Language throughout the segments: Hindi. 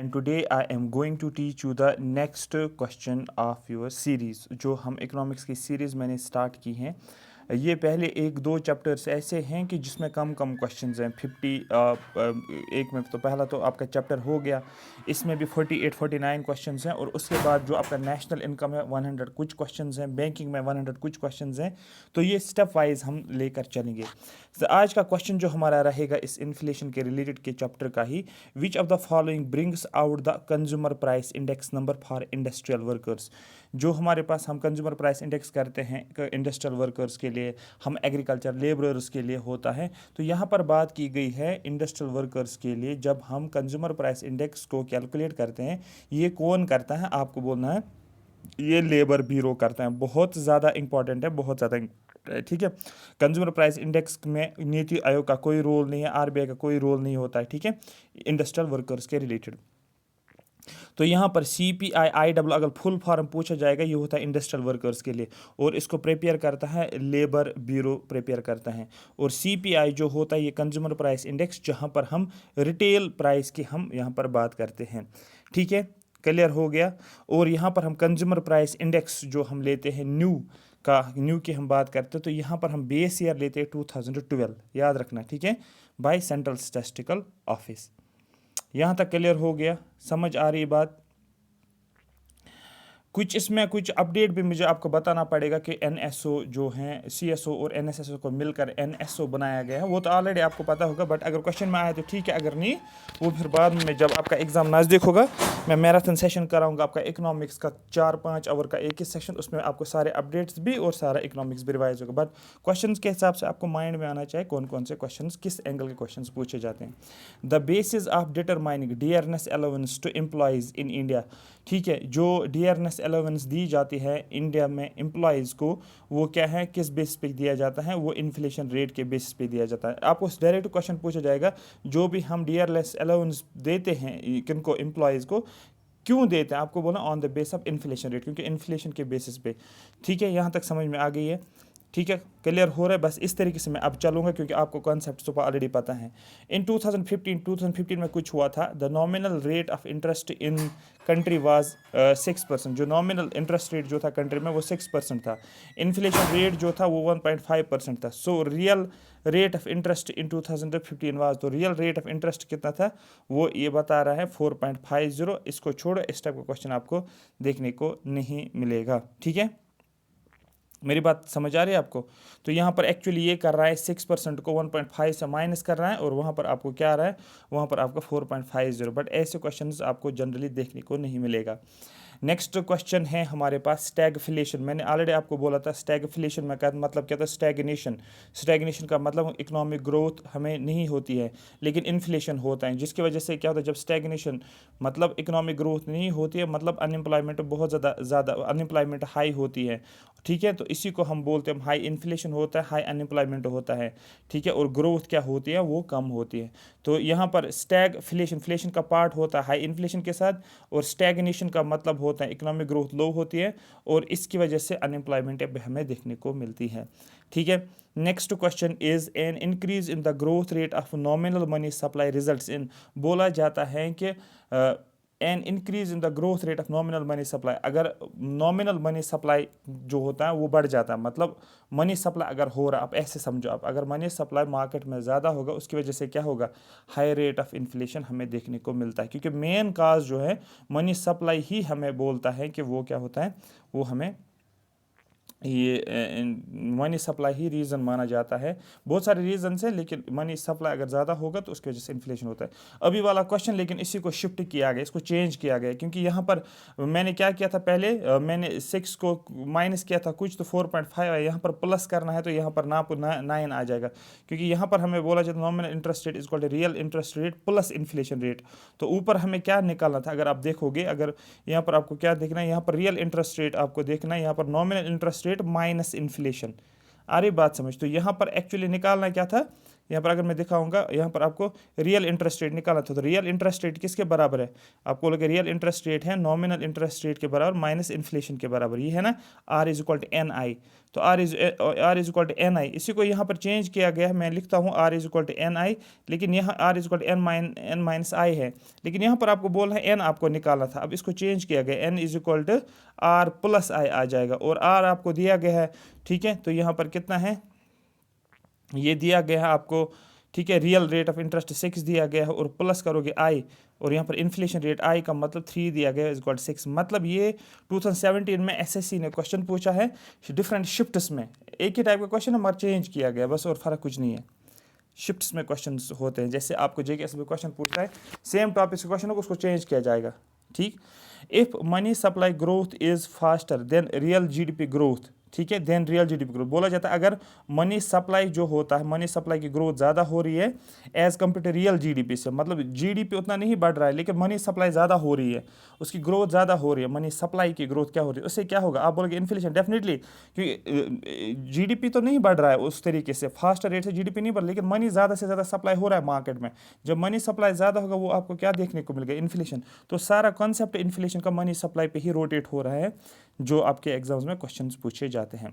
and today I am going to teach you the next question of your series। जो हम इकोनॉमिक्स की सीरीज़ मैंने स्टार्ट की हैं, ये पहले एक दो चैप्टर्स ऐसे हैं कि जिसमें कम कम क्वेश्चंस हैं। एक में तो पहला तो आपका चैप्टर हो गया, इसमें भी 48-49 क्वेश्चंस हैं, और उसके बाद जो आपका नेशनल इनकम है 100 कुछ क्वेश्चंस हैं, बैंकिंग में 100 कुछ क्वेश्चंस हैं। तो ये स्टेप वाइज हम लेकर चलेंगे। तो आज का क्वेश्चन जो हमारा रहेगा इस इन्फ्लेशन के रिलेटेड के चैप्टर का ही, which of the following brings out the consumer price index number for industrial workers. जो हमारे पास हम कंज्यूमर प्राइस इंडेक्स करते हैं इंडस्ट्रियल वर्कर्स के लिए, हम एग्रीकल्चर लेबरर्स के लिए होता है। तो यहाँ पर बात की गई है इंडस्ट्रियल वर्कर्स के लिए। जब हम कंज्यूमर प्राइस इंडेक्स को कैलकुलेट करते हैं, ये कौन करता है आपको बोलना है, ये लेबर ब्यूरो करता है। बहुत ज़्यादा इंपॉर्टेंट है, बहुत ज़्यादा, ठीक है। कंज्यूमर प्राइस इंडेक्स में नीति आयोग का कोई रोल नहीं है, आरबीआई का कोई रोल नहीं होता है, ठीक है, इंडस्ट्रियल वर्कर्स के रिलेटेड। तो यहाँ पर CPI अगर फुल फॉर्म पूछा जाएगा, ये होता है इंडस्ट्रियल वर्कर्स के लिए, और इसको प्रिपेयर करता है लेबर ब्यूरो प्रिपेयर करता है। और CPI जो होता है ये कंज्यूमर प्राइस इंडेक्स, जहाँ पर हम रिटेल प्राइस की हम यहाँ पर बात करते हैं, ठीक है, क्लियर हो गया। और यहाँ पर हम कंज्यूमर प्राइस इंडेक्स जो हम लेते हैं न्यू की हम बात करते हैं, तो यहाँ पर हम बेस ईयर लेते हैं 2012, याद रखना, ठीक है, बाय सेंट्रल स्टैटिस्टिकल ऑफिस। यहाँ तक क्लियर हो गया, समझ आ रही बात। कुछ इसमें कुछ अपडेट भी मुझे आपको बताना पड़ेगा कि NSO जो हैं, CSO और NSSO को मिलकर NSO बनाया गया है। वो तो ऑलरेडी आपको पता होगा, बट अगर क्वेश्चन में आया तो ठीक है, अगर नहीं वो फिर बाद में जब आपका एग्ज़ाम नज़दीक होगा, मैं मैराथन सेशन कराऊंगा आपका इकोनॉमिक्स का 4-5 आवर का एक ही सेशन। उसमें आपको सारे अपडेट्स भी और सारा इकोनॉमिक्स भी रिवाइज होगा। बट क्वेश्चन के हिसाब से आपको माइंड में आना चाहिए कौन कौन से क्वेश्चन किस एंगल के क्वेश्चन पूछे जाते हैं। The basis of determining dearness allowance to employees in India, ठीक है, जो डियरनेस अलाउंस दी जाती है इंडिया में एम्प्लॉयज़ को, वो क्या है, किस बेस पे दिया जाता है, वो इन्फ्लेशन रेट के बेसिस पे दिया जाता है। आपको डायरेक्ट क्वेश्चन पूछा जाएगा, जो भी हम डियरनेस अलाउंस देते हैं किनको, एम्प्लॉयज़ को, क्यों देते हैं, आपको बोला on the base of inflation rate, क्योंकि इन्फ्लेशन के बेसिस पे, ठीक है। यहाँ तक समझ में आ गई है, ठीक है, क्लियर हो रहा है। बस इस तरीके से मैं अब चलूँगा क्योंकि आपको कॉन्सेप्ट तो ऑलरेडी पता है। इन 2015 में कुछ हुआ था, the nominal rate of interest in country was 6%। जो नॉमिनल इंटरेस्ट रेट जो था कंट्री में वो 6% था। इन्फ्लेशन रेट जो था वो 1.5% था। So real rate of interest in 2015 was, तो रियल रेट ऑफ इंटरेस्ट कितना था वो ये बता रहा है 4.50। इसको छोड़ो, इस टाइप का क्वेश्चन आपको देखने को नहीं मिलेगा, ठीक है। मेरी बात समझ आ रही है आपको। तो यहाँ पर एक्चुअली ये कर रहा है 6% को 1.5 से माइनस कर रहा है, और वहाँ पर आपको क्या आ रहा है, वहाँ पर आपका 4.50। बट ऐसे क्वेश्चंस आपको जनरली देखने को नहीं मिलेगा। नेक्स्ट क्वेश्चन है हमारे पास स्टैगफ्लेशन। मैंने ऑलरेडी आपको बोला था स्टैगफ्लेशन में का मतलब क्या था, स्टैग्नेशन। स्टैग्नेशन का मतलब इकोनॉमिक ग्रोथ हमें नहीं होती है, लेकिन इन्फ्लेशन होता है, जिसकी वजह से क्या होता है, जब स्टैग्नेशन मतलब इकोनॉमिक ग्रोथ नहीं होती है, मतलब अनएम्प्लॉयमेंट बहुत ज़्यादा अनएम्प्लॉयमेंट हाई होती है, ठीक है। तो इसी को हम बोलते हैं, हाई इन्फ्लेशन होता है, हाई अनएम्प्लॉयमेंट होता है, ठीक है, और ग्रोथ क्या होती है, वो कम होती है। तो यहाँ पर स्टैगफ्लेशन का पार्ट होता है हाई इन्फ्लेशन के साथ, और स्टैग्नेशन का मतलब होता है इकोनॉमिक ग्रोथ लो होती है, और इसकी वजह से अनएम्प्लॉयमेंट हमें देखने को मिलती है, ठीक है। Next question is an increase in the growth rate of nominal money supply results in, बोला जाता है कि an increase in the growth rate of nominal money supply, अगर नॉमिनल मनी सप्लाई जो होता है वो बढ़ जाता है, मतलब मनी सप्लाई अगर हो रहा है, आप ऐसे समझो, आप अगर मनी सप्लाई मार्केट में ज़्यादा होगा, उसकी वजह से क्या होगा, हाई रेट ऑफ इन्फ्लेशन हमें देखने को मिलता है, क्योंकि मेन काज जो है मनी सप्लाई ही हमें बोलता है कि वो क्या होता है, वो हमें ये मनी सप्लाई ही रीज़न माना जाता है। बहुत सारे रीज़न्स हैं, लेकिन मनी सप्लाई अगर ज़्यादा होगा तो उसकी वजह से इन्फ्लेशन होता है। अभी वाला क्वेश्चन लेकिन इसी को शिफ्ट किया गया, इसको चेंज किया गया, क्योंकि यहाँ पर मैंने क्या किया था, पहले मैंने 6 को माइनस किया था कुछ, तो 4.5 है, यहाँ पर प्लस करना है तो यहाँ पर 9 आ जाएगा, क्योंकि यहाँ पर हमें बोला जाता है nominal interest rate is equal to real interest rate plus inflation rate. तो ऊपर हमें क्या निकालना था, अगर आप देखोगे, अगर यहाँ पर आपको क्या देखना है, यहाँ पर रियल इंटरेस्ट रेट आपको देखना है, यहाँ पर nominal interest rate minus inflation. अरे बात समझ, तो यहाँ पर एक्चुअली निकालना क्या था यहाँ पर अगर मैं दिखाऊंगा, यहाँ पर आपको रियल इंटरेस्ट रेट निकालना था, तो रियल इंटरेस्ट रेट किसके बराबर है, आपको लगे रियल इंटरेस्ट रेट है नॉमिनल इंटरेस्ट रेट के बराबर माइनस इन्फ्लेशन के बराबर, ये है ना R is equal to N I. तो R is equal to N I, इसी को यहाँ पर चेंज किया गया है, मैं लिखता हूँ R is equal to N I, लेकिन यहाँ R is equal to N minus I है, लेकिन यहाँ पर आपको बोलना है एन आपको निकालना था, अब इसको चेंज किया गया, N is equal to R plus I आ जाएगा, और आर आपको दिया गया है, ठीक है। तो यहाँ पर कितना है, ये दिया गया है आपको, ठीक है, रियल रेट ऑफ इंटरेस्ट 6 दिया गया है, और प्लस करोगे आई, और यहाँ पर इन्फ्लेशन रेट आई का मतलब 3 दिया गया है इज इक्वल 6। मतलब ये 2017 में एसएससी ने क्वेश्चन पूछा है डिफरेंट शिफ्ट्स में, एक ही टाइप का क्वेश्चन हमारा चेंज किया गया बस, और फर्क कुछ नहीं है। शिफ्ट्स में क्वेश्चन होते हैं, जैसे आपको जेकेएस में क्वेश्चन पूछता है सेम टॉपिक से क्वेश्चन हो, उसको चेंज किया जाएगा, ठीक। If money supply growth is faster than real GDP growth, ठीक है, देन रियल जीडीपी ग्रोथ, बोला जाता है अगर मनी सप्लाई जो होता है, मनी सप्लाई की ग्रोथ ज़्यादा हो रही है as compare to real GDP से, मतलब जीडीपी उतना नहीं बढ़ रहा है लेकिन मनी सप्लाई ज़्यादा हो रही है, उसकी ग्रोथ ज़्यादा हो रही है, मनी सप्लाई की ग्रोथ क्या हो रही है, उससे क्या होगा, आप बोलोगे इन्फ्लेशन, डेफिनेटली, क्योंकि जीडीपी तो नहीं बढ़ रहा है उस तरीके से, फास्टर रेट से जीडीपी नहीं बढ़ रहा, लेकिन मनी ज़्यादा से ज़्यादा सप्लाई हो रहा है मार्केट में, जब मनी सप्लाई ज़्यादा होगा वो आपको क्या देखने को मिलेगा, इन्फ्लेशन। तो सारा कॉन्सेप्ट इन्फ्लेशन का मनी सप्लाई पे ही रोटेट हो रहा है, जो आपके एग्जाम्स में क्वेश्चंस पूछे जाते हैं।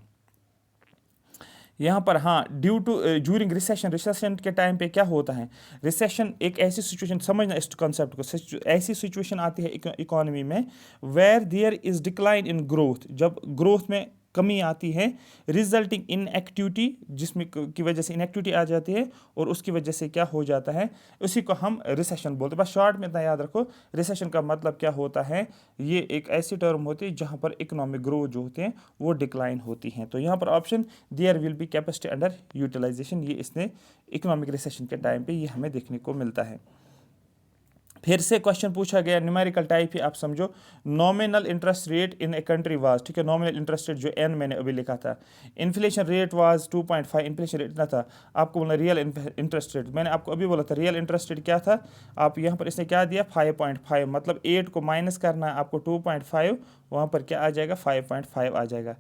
यहाँ पर हाँ, ड्यू टू ज्यूरिंग रिसेशन के टाइम पे क्या होता है, रिसेशन एक ऐसी सिचुएशन, समझना इस कॉन्सेप्ट को, ऐसी सिचुएशन आती है इकोनॉमी में where there is decline in growth, जब ग्रोथ में कमी आती है, रिजल्टिंग इन एक्टिविटी, जिसमें की वजह से इनएक्टिविटी आ जाती है और उसकी वजह से क्या हो जाता है, उसी को हम रिसेशन बोलते हैं। बस शॉर्ट में इतना याद रखो, रिसेशन का मतलब क्या होता है, ये एक ऐसी टर्म होती है जहाँ पर इकोनॉमिक ग्रोथ जो होते हैं वो डिक्लाइन होती हैं। तो यहाँ पर option there will be capacity underutilisation, ये इसने इकोनॉमिक रिसेशन के टाइम पे ये हमें देखने को मिलता है। फिर से क्वेश्चन पूछा गया, न्यूमेरिकल टाइप ही आप समझो, nominal interest rate in a country was, ठीक है, नॉमिनल इंटरेस्ट रेट जो एन मैंने अभी लिखा था, inflation rate was 2.5, inflation rate इतना था, आपको बोला रियल इंटरेस्ट रेट, मैंने आपको अभी बोला था रियल इंटरेस्ट रेट क्या था, आप यहाँ पर इसने क्या दिया 5.5, मतलब 8 को माइनस करना है आपको 2.5, वहाँ पर क्या आ जाएगा 5.5 आ जाएगा।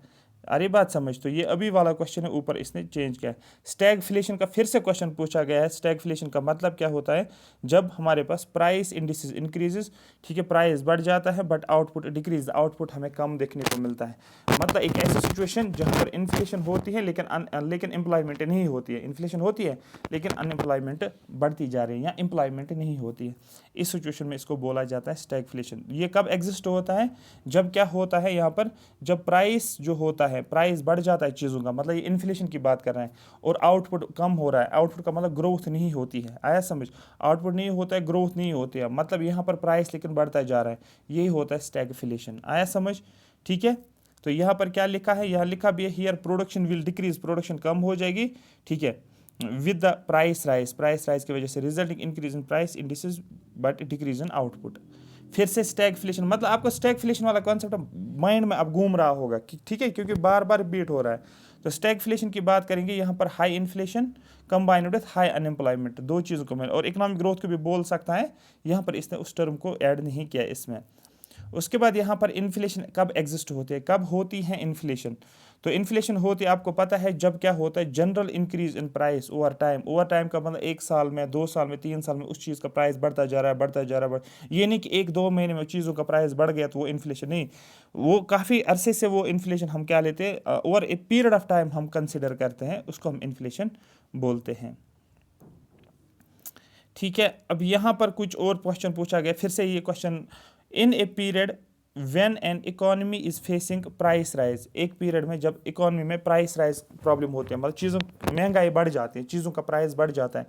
अरे बात समझ, तो ये अभी वाला क्वेश्चन है, ऊपर इसने चेंज किया है। स्टैगफ्लेशन का फिर से क्वेश्चन पूछा गया है, स्टैगफ्लेशन का मतलब क्या होता है, जब हमारे पास प्राइस इंडिसेस इंक्रीजेस, ठीक है, प्राइस बढ़ जाता है बट आउटपुट डिक्रीज, आउटपुट हमें कम देखने को मिलता है, मतलब एक ऐसी सिचुएशन जहाँ पर इन्फ्लेशन होती है लेकिन एम्प्लॉयमेंट नहीं होती है, इन्फ्लेशन होती है लेकिन अनएम्प्लॉयमेंट बढ़ती जा रही है या एम्प्लॉयमेंट नहीं होती है, इस सिचुएशन में इसको बोला जाता है स्टैगफ्लेशन। ये कब एग्जिस्ट होता है, जब क्या होता है यहाँ पर, जब प्राइस जो होता है, प्राइस बढ़ जाता है चीज़ों का, मतलब ये इन्फ्लेशन की बात कर रहे हैं, और आउटपुट कम हो रहा है, आउटपुट का मतलब ग्रोथ नहीं होती है, आया समझ, आउटपुट नहीं होता है, ग्रोथ नहीं होती है, मतलब यहाँ पर प्राइस लेकिन बढ़ता जा रहा है, यही होता है स्टैगफ्लेशन, आया समझ, ठीक है। तो यहाँ पर क्या लिखा है, यहाँ लिखा भी है here production will decrease, production कम हो जाएगी, ठीक है, विद द प्राइस राइज की वजह से, resulting increase in price indices but decrease in output. फिर से स्टैगफ्लेशन, मतलब आपको स्टैगफ्लेशन वाला कॉन्सेप्ट माइंड में अब घूम रहा होगा, ठीक है, क्योंकि बार बार रिपीट हो रहा है। तो स्टैगफ्लेशन की बात करेंगे, यहाँ पर high inflation combined with high unemployment, दो चीज़ों को मिल, और इकोनॉमिक ग्रोथ को भी बोल सकता है, यहाँ पर इसने उस टर्म को ऐड नहीं किया इसमें। उसके बाद यहाँ पर इन्फ्लेशन कब एग्जिस्ट होती है, कब होती है इन्फ्लेशन, तो इन्फ्लेशन होती है आपको पता है जब क्या होता है, general increase in price over time, over time का मतलब 1 साल में, 2 साल में, 3 साल में उस चीज़ का प्राइस बढ़ता जा रहा है, बढ़ता जा रहा है, ये नहीं कि 1-2 महीने में चीज़ों का प्राइस बढ़ गया तो वो इन्फ्लेशन नहीं, वो काफ़ी अरसे से वो इन्फ्लेशन हम क्या लेते हैं, over a period of time हम कंसिडर करते हैं, उसको हम इन्फ्लेशन बोलते हैं, ठीक है। अब यहाँ पर कुछ और क्वेश्चन पूछा गया, फिर से ये question, in a period when an economy is facing price rise, एक पीरियड में जब इकोनॉमी में प्राइस राइज प्रॉब्लम होती है, मतलब चीज़ों महंगाई बढ़ जाती है, चीज़ों का प्राइस बढ़ जाता है,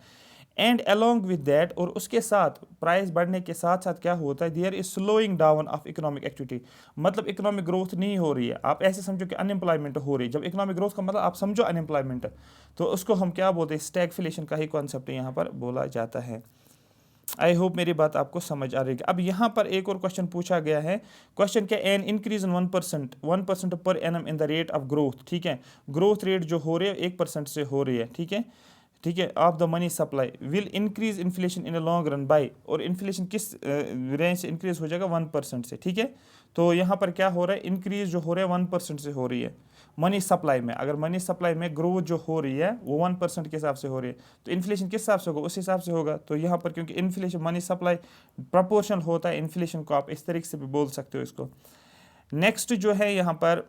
एंड अलोंग विद दैट, और उसके साथ प्राइस बढ़ने के साथ साथ क्या होता है, there is slowing down of economic activity, मतलब इकोनॉमिक ग्रोथ नहीं हो रही है, आप ऐसे समझो कि अनएम्प्लॉयमेंट हो रही है, जब इकोनॉमिक ग्रोथ का मतलब आप समझो अनएम्प्लॉयमेंट, तो उसको हम क्या बोलते हैं, स्टैगफ्लेशन का ही कॉन्सेप्ट यहाँ पर बोला जाता है। आई होप मेरी बात आपको समझ आ रही है। अब यहाँ पर एक और क्वेश्चन पूछा गया है, क्वेश्चन क्या, an increase in 1% per annum in the rate of growth, ठीक है, ग्रोथ रेट जो हो रही है 1% से हो रही है, ठीक है, ठीक है, of the money supply will increase inflation in a long run by, और इन्फ्लेशन किस रेंज से इंक्रीज हो जाएगा, 1% से। ठीक है, तो यहाँ पर क्या हो रहा है, इंक्रीज जो हो रहा है 1% से हो रही है मनी सप्लाई में। अगर मनी सप्लाई में ग्रोथ जो हो रही है वो 1% के हिसाब से हो रही है, तो इन्फ्लेशन किस हिसाब से होगा, उस हिसाब से होगा। तो यहाँ पर क्योंकि इन्फ्लेशन मनी सप्लाई प्रपोर्शनल होता है इन्फ्लेशन को, आप इस तरीके से भी बोल सकते हो इसको। नेक्स्ट जो है यहाँ पर,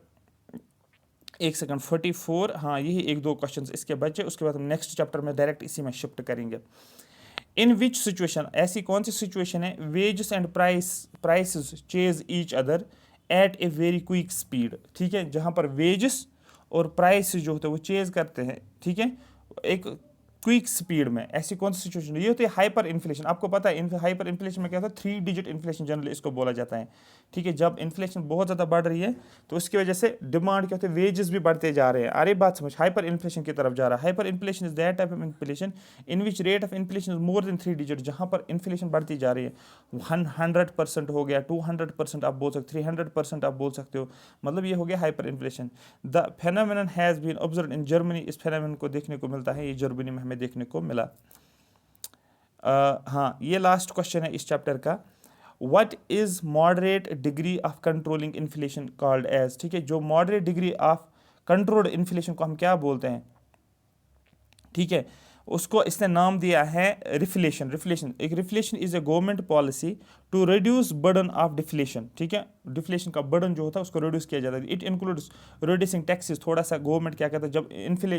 एक सेकंड, 44, हाँ यही एक दो क्वेश्चंस इसके बचे, उसके बाद हम नेक्स्ट चैप्टर में डायरेक्ट इसी में शिफ्ट करेंगे। इन विच सिचुएशन, ऐसी कौन सी सिचुएशन है, wages and prices chase each other at a very quick speed. ठीक है, जहाँ पर वेजेस और प्राइस जो होते हैं वो चेज करते हैं, ठीक है, एक क्विक स्पीड में। ऐसी कौन सी सिचुएशन, ये होती है हाइपर इन्फ्लेशन। आपको पता है हाइपर इन्फ्लेशन में क्या होता है, 3 डिजिट इन्फ्लेशन जनरली इसको बोला जाता है। ठीक है, जब इन्फ्लेशन बहुत ज़्यादा बढ़ रही है तो उसकी वजह से डिमांड क्या होती है, वेजेस भी बढ़ते जा रहे हैं। अरे बात समझ, हाइपर इन्फ्लेशन की तरफ जा रहा है। Hyper inflation is that type of inflation in which rate of inflation is more than 3 digit, जहाँ पर इन्फ्लेशन बढ़ती जा रही है। 100% हो गया, 200% आप बोल सकते, 300% आप बोल सकते हो, मतलब ये हो गया hyperinflation. The phenomenon has been observed in Germany, इस फेनोमेनन को देखने को मिलता है, ये जर्मनी में हमें देखने को मिला। हाँ, ये लास्ट क्वेश्चन है इस चैप्टर का। What is moderate degree of controlling inflation called as. ठीक है, जो moderate degree of controlled inflation को हम क्या बोलते हैं, ठीक है, उसको इसने नाम दिया है रिफ्लेशन। रिफ्लेशन, एक reflation is a government policy to reduce burden of deflation. ठीक है, डिफ्लेशन का बर्डन जो होता है उसको रिड्यूस किया जाता है। It includes reducing taxes. थोड़ा सा गवर्नमेंट क्या कहता है,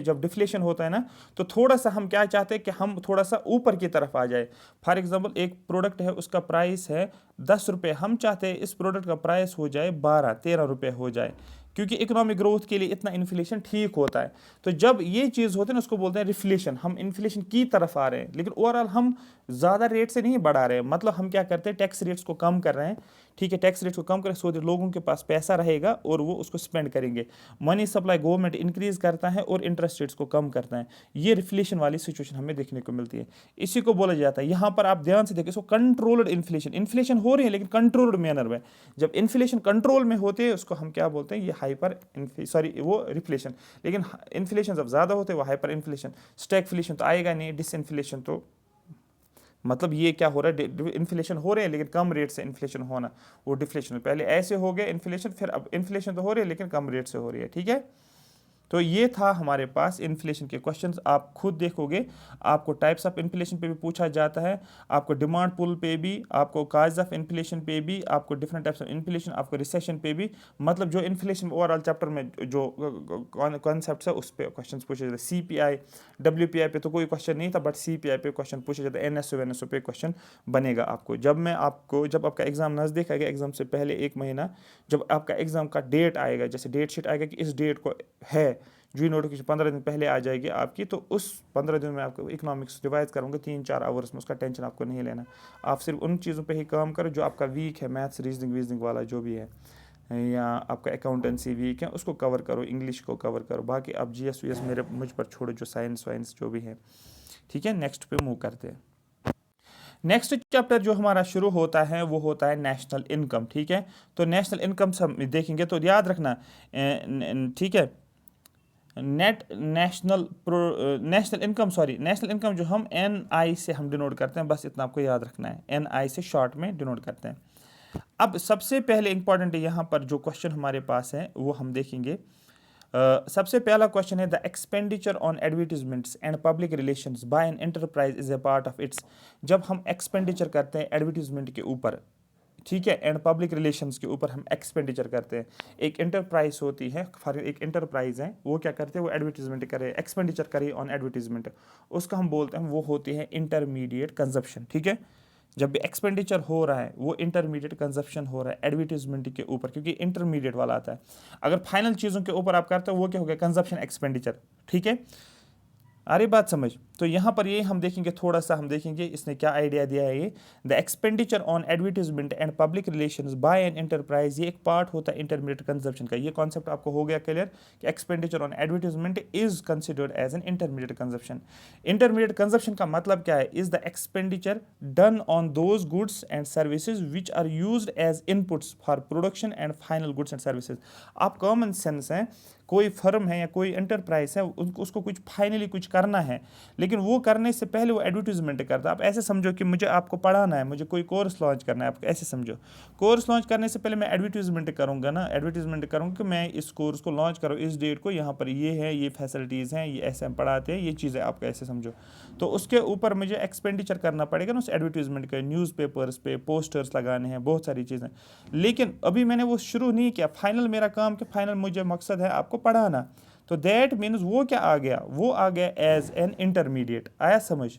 जब डिफ्लेशन होता है ना, तो थोड़ा सा हम क्या चाहते हैं कि हम थोड़ा सा ऊपर की तरफ आ जाए। फॉर एग्जाम्पल, एक प्रोडक्ट है, उसका प्राइस है 10 रुपये, हम चाहते हैं इस प्रोडक्ट का प्राइस हो जाए 12-13 रुपये हो जाए, क्योंकि इकोनॉमिक ग्रोथ के लिए इतना इन्फ्लेशन ठीक होता है। तो जब ये चीज़ होती है ना, उसको बोलते हैं रिफ्लेशन। हम इन्फ्लेशन की तरफ आ रहे हैं, लेकिन ओवरऑल हम ज़्यादा रेट से नहीं बढ़ा रहे हैं, मतलब हम क्या करते हैं, टैक्स रेट्स को कम कर रहे हैं। ठीक है, टैक्स रेट्स को कम करें सो लोगों के पास पैसा रहेगा और वो उसको स्पेंड करेंगे। मनी सप्लाई गवर्नमेंट इंक्रीज करता है और इंटरेस्ट रेट्स को कम करता है। ये रिफ्लेशन वाली सिचुएशन हमें देखने को मिलती है, इसी को बोला जाता है। यहाँ पर आप ध्यान से देखिए, इसको कंट्रोल्ड इन्फ्लेशन, इन्फ्लेशन हो रही है लेकिन कंट्रोल्ड मैनर में। जब इन्फ्लेशन कंट्रोल में होते हैं उसको हम क्या बोलते हैं, ये हाइपर वो रिफ्लेशन। लेकिन इन्फ्लेशन जब ज़्यादा होते हैं वो हाइपर इन्फ्लेशन। स्टैगफ्लेशन तो आएगा नहीं, डिसइन्फ्लेशन तो मतलब ये क्या हो रहा है, इन्फ्लेशन हो रहे हैं लेकिन कम रेट से इन्फ्लेशन होना, वो डिफ्लेशन। पहले ऐसे हो गया इन्फ्लेशन, फिर अब इन्फ्लेशन तो हो रही है लेकिन कम रेट से हो रही है। ठीक है, तो ये था हमारे पास इन्फ्लेशन के क्वेश्चंस। आप खुद देखोगे, आपको टाइप्स ऑफ इन्फ्लेशन पे भी पूछा जाता है, आपको डिमांड पुल पे भी, आपको काज ऑफ इन्फ्लेशन पे भी, आपको डिफरेंट टाइप्स ऑफ इन्फ्लेशन, आपको रिसेशन पे भी। मतलब जो इन्फ्लेशन ओवरऑल चैप्टर में जो कॉन्सेप्ट है उस पर क्वेश्चन पूछे जाते हैं। CPI WPI पे तो कोई क्वेश्चन नहीं था, बट CPI पे क्वेश्चन पूछे जाते हैं। NSO पे क्वेश्चन बनेगा आपको। जब आपका एग्जाम नज़दीक आएगा, एग्जाम से पहले 1 महीना, जब आपका एग्जाम का डेट आएगा, जैसे डेट शीट आएगा कि इस डेट को है, जो नोटिफिकेशन 15 दिन पहले आ जाएगी आपकी, तो उस 15 दिन में आपको इकोनॉमिक्स रिवाइज करूँगा 3-4 आवर्स में, उसका टेंशन आपको नहीं लेना। आप सिर्फ उन चीज़ों पे ही काम करो जो आपका वीक है, मैथ्स रीजनिंग वाला जो भी है, या आपका अकाउंटेंसी वीक है उसको कवर करो, इंग्लिश को कवर करो। बाकी आप GS VS मुझ पर छोड़ो, जो साइंस वाइंस जो भी है। ठीक है, नेक्स्ट पे मूव करते हैं। नेक्स्ट चैप्टर जो हमारा शुरू होता है वो होता है नेशनल इनकम। ठीक है, तो नेशनल इनकम हम देखेंगे, तो याद रखना, ठीक है, नेशनल इनकम जो हम NI से हम डिनोट करते हैं, बस इतना आपको याद रखना है, NI से शॉर्ट में डिनोट करते हैं। अब सबसे पहले इंपॉर्टेंट यहाँ पर जो क्वेश्चन हमारे पास है वो हम देखेंगे। सबसे पहला क्वेश्चन है, the expenditure on advertisements and public relations by an enterprise is a part of its. जब हम एक्सपेंडिचर करते हैं एडवर्टीजमेंट के ऊपर, ठीक है, एंड पब्लिक रिलेशंस के ऊपर हम एक्सपेंडिचर करते हैं। एक एंटरप्राइज होती है, एक एंटरप्राइज है, वो क्या करते हैं, वो एडवर्टीजमेंट करे, एक्सपेंडिचर करे ऑन एडवर्टीजमेंट, उसका हम बोलते हैं, वो होती है इंटरमीडिएट कंजप्शन। ठीक है, जब भी एक्सपेंडिचर हो रहा है वो इंटरमीडिएट कंजप्शन हो रहा है एडवर्टीजमेंट के ऊपर, क्योंकि इंटरमीडिएट वाला आता है। अगर फाइनल चीज़ों के ऊपर आप करते हो वो क्या हो गया, कंजप्शन एक्सपेंडिचर। ठीक है, अरे बात समझ, तो यहाँ पर ये हम देखेंगे, थोड़ा सा हम देखेंगे इसने क्या आइडिया दिया है। ये the expenditure on advertisement and public relations by an enterprise, ये एक पार्ट होता है इंटरमीडिएट कंजप्शन का। ये कॉन्सेप्ट आपको हो गया क्लियर कि expenditure on advertisement is considered as an intermediate consumption. Intermediate consumption का मतलब क्या है, is the expenditure done on those goods and services which are used as inputs for production and final goods and services. आप कॉमन सेंस हैं, कोई फर्म है या कोई एंटरप्राइज है, उसको कुछ फाइनली कुछ करना है, लेकिन वो करने से पहले वो एडवर्टीजमेंट करता है। आप ऐसे समझो कि मुझे आपको पढ़ाना है, मुझे कोई कोर्स लॉन्च करना है, आप ऐसे समझो। कोर्स लॉन्च करने से पहले मैं एडवर्टीजमेंट करूँगा ना, एडवर्टीजमेंट करूँगा कि मैं इस कोर्स को लॉन्च करूँ इस डेट को, यहाँ पर ये है, ये फैसिलिटीज़ हैं, ये ऐसे हम पढ़ाते हैं, ये चीज़ें आपको ऐसे समझो। तो उसके ऊपर मुझे एक्सपेंडिचर करना पड़ेगा ना उस एडवर्टीजमेंट के, न्यूज़पेपर्स पे पोस्टर्स लगाने हैं, बहुत सारी चीज़ें। लेकिन अभी मैंने वो शुरू नहीं किया, फाइनल मेरा काम कि फाइनल मुझे मकसद है आपको पढ़ाना। तो दैट मीन्स वो क्या आ गया, वो आ गया एज एन इंटरमीडिएट। आया समझ?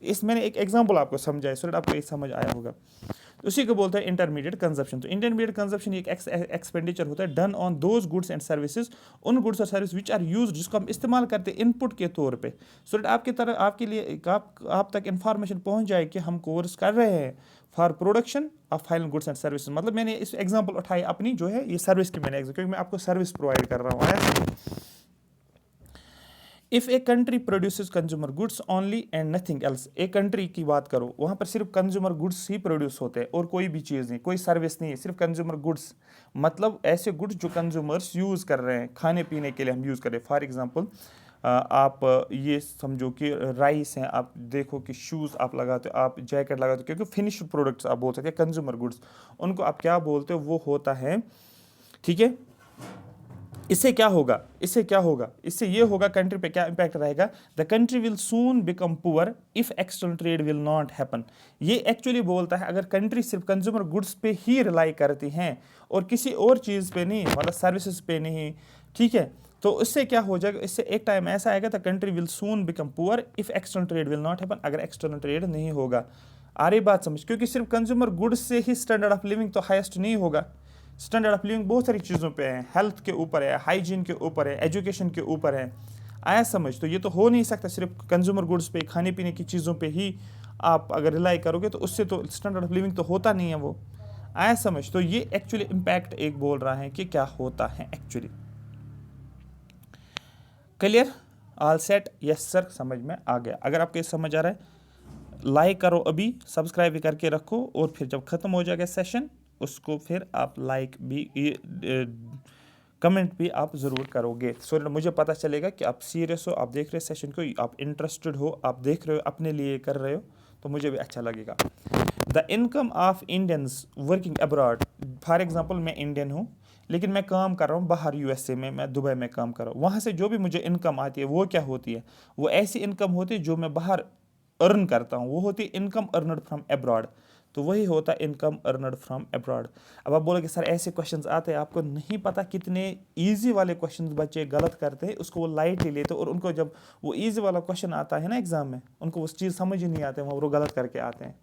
इस मैंने एक एग्जांपल आपको समझाया, सो आपको ये समझ आया होगा। तो उसी को बोलते हैं इंटरमीडिएट कंजप्शन। तो इंटरमीडिएट कंजप्शन एक एक्सपेंडिचर होता है done on those goods and services, उन गुड्स और सर्विस विच आर यूज, जिसको हम इस्तेमाल करते हैं इनपुट के तौर पे। सो दैट आपकी तरह आपके लिए आप तक इंफॉर्मेशन पहुंच जाए कि हम कोर्स कर रहे हैं for production of final goods and services. मतलब मैंने इस एग्जाम्पल उठाई अपनी जो है ये सर्विस की, मैंने क्योंकि मैं आपको सर्विस प्रोवाइड कर रहा हूँ। आया? If a country produces consumer goods only and nothing else, एक कंट्री की बात करो, वहाँ पर सिर्फ कंज्यूमर गुड्स ही प्रोड्यूस होते हैं और कोई भी चीज़ नहीं, कोई सर्विस नहीं है, सिर्फ कंज्यूमर गुड्स। मतलब ऐसे गुड्स जो कंज्यूमर्स यूज़ कर रहे हैं, खाने पीने के लिए हम यूज़ कर रहे हैं। फॉर एग्जांपल आप ये समझो कि राइस हैं, आप देखो कि शूज़ आप लगाते हो, आप जैकेट लगाते हो, क्योंकि फिनिश्ड प्रोडक्ट्स आप बोल सकते हैं कंज्यूमर गुड्स, उनको आप क्या बोलते हो, वो होता है, ठीक है। इससे क्या होगा, इससे ये होगा कंट्री पे क्या इंपैक्ट रहेगा, the country will soon become poor if external trade will not happen. ये एक्चुअली बोलता है अगर कंट्री सिर्फ कंज्यूमर गुड्स पे ही रिलाई करती हैं और किसी और चीज़ पे नहीं, मतलब सर्विसेज पे नहीं, ठीक है, तो इससे क्या हो जाएगा, इससे एक टाइम ऐसा आएगा the country will soon become poor if external trade will not happen, अगर एक्सटर्नल ट्रेड नहीं होगा। आ रही बात समझ? क्योंकि सिर्फ कंज्यूमर गुड्स से ही स्टैंडर्ड ऑफ लिविंग तो हाईएस्ट नहीं होगा। स्टैंडर्ड ऑफ लिविंग बहुत सारी चीज़ों पे है, हेल्थ के ऊपर है, हाइजीन के ऊपर है, एजुकेशन के ऊपर है। आया समझ? तो ये तो हो नहीं सकता सिर्फ कंज्यूमर गुड्स पे, खाने पीने की चीज़ों पे ही आप अगर रिलाई करोगे तो उससे तो स्टैंडर्ड ऑफ लिविंग तो होता नहीं है वो। आया समझ? तो ये एक्चुअली इम्पैक्ट एक बोल रहा है कि क्या होता है actually. Clear? All set? Yes sir, समझ में आ गया। अगर आपको ये समझ आ रहा है लाइक करो, अभी सब्सक्राइब भी करके रखो, और फिर जब ख़त्म हो जाएगा सेशन उसको फिर आप लाइक भी, कमेंट भी आप ज़रूर करोगे, सो मुझे पता चलेगा कि आप सीरियस हो, आप देख रहे हो सेशन को, आप इंटरेस्टेड हो, आप देख रहे हो, अपने लिए कर रहे हो, तो मुझे भी अच्छा लगेगा। The income of Indians working abroad, for example मैं इंडियन हूँ लेकिन मैं काम कर रहा हूँ बाहर यूएसए में, मैं दुबई में काम कर रहा हूँ, वहाँ से जो भी मुझे इनकम आती है वो क्या होती है, वो ऐसी इनकम होती है जो मैं बाहर अर्न करता हूँ, वो होती है इनकम अर्नड फ्रॉम अब्रॉड। तो वही होता है इनकम अर्नड फ्रॉम अब्रॉड। अब आप बोलोगे सर ऐसे क्वेश्चंस आते हैं, आपको नहीं पता कितने इजी वाले क्वेश्चंस बच्चे गलत करते हैं, उसको वो लाइटली लेते हैं, और उनको जब वो इजी वाला क्वेश्चन आता है ना एग्जाम में, उनको वो चीज़ समझ ही नहीं आते, वो गलत करके आते हैं।